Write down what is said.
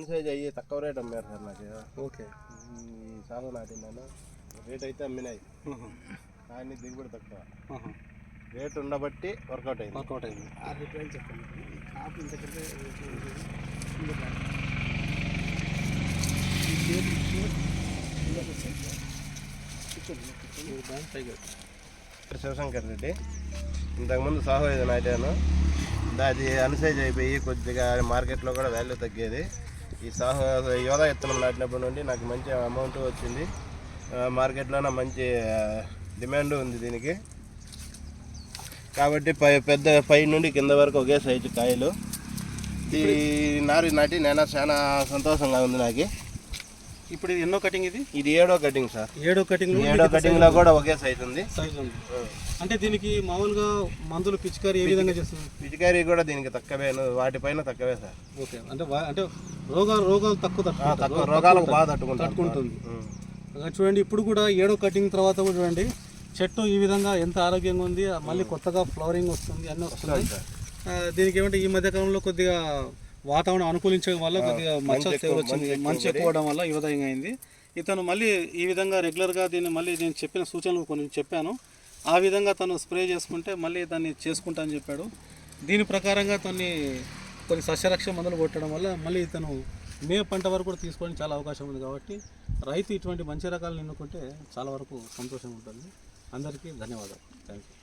Size అయ్యి తక్కువ rate అమ్మారు సార్ నాకు. ఓకే. ఈ సాగు నాటినాను, రేట్ అయితే అమ్మినాయి కానీ దిగుబడి తక్కువ. రేట్ ఉండబట్టి వర్కౌట్ అయింది. ఆ రేట్ చెప్పండి. కాపు ఇంతకంటే శివశంకర్ రెడ్డి. ఇంతకుముందు సాగు ఇది నాటాను, అది అన్సైజ్ అయిపోయి కొద్దిగా మార్కెట్లో కూడా వాల్యూ తగ్గేది. ఈ సాగు యోధా విత్తనం నాటినప్పటి నుండి నాకు మంచి అమౌంట్ వచ్చింది, మార్కెట్లోనే మంచి డిమాండ్ ఉంది దీనికి. కాబట్టి పై నుండి కింద వరకు ఒకే సైజు కాయలు. ఈ నారు నాటి నేను చాలా సంతోషంగా ఉంది నాకు. ఇప్పుడు ఇది ఎన్నో కటింగ్? ఇది 7వ కటింగ్ సార్. 7వ కటింగ్లో కూడా ఒకే సైజు ఉంది. అంటే దీనికి మామూలుగా మందులు పిచికారీ ఏ విధంగా చేస్తుంది? పిచికారీ కూడా దీనికి తక్కువే, వాటిపైన తక్కువే సార్. ఓకే. అంటే రోగాలు తక్కువ రోగాలకు బాగా తట్టుకుంటుంది. చూడండి, ఇప్పుడు కూడా 7వ కటింగ్ తర్వాత కూడా చూడండి చెట్టు ఈ విధంగా ఎంత ఆరోగ్యంగా ఉంది. మళ్ళీ కొత్తగా ఫ్లవరింగ్ వస్తుంది, అన్నీ వస్తున్నాయి. దీనికి ఏమంటే ఈ మధ్య కాలంలో కొద్దిగా వాతావరణం అనుకూలించడం వల్ల కొద్దిగా మంచి ఎక్కువడం వల్ల ఈ విధంగా అయింది. ఇతను మళ్ళీ ఈ విధంగా రెగ్యులర్గా దీన్ని మళ్ళీ నేను చెప్పిన సూచనలు కొన్ని చెప్పాను, ఆ విధంగా తను స్ప్రే చేసుకుంటే మళ్ళీ దాన్ని చేసుకుంటా అని చెప్పాడు. దీని ప్రకారంగా కొన్ని సస్యరక్షణ మందులు కొట్టడం వల్ల మళ్ళీ ఇతను మే పంట వరకు కూడా తీసుకోవడానికి చాలా అవకాశం ఉంది. కాబట్టి రైతు ఇటువంటి మంచి రకాలను ఎన్నుకుంటే చాలా వరకు సంతోషంగా ఉంటుంది. అందరికీ ధన్యవాదాలు. Thank you.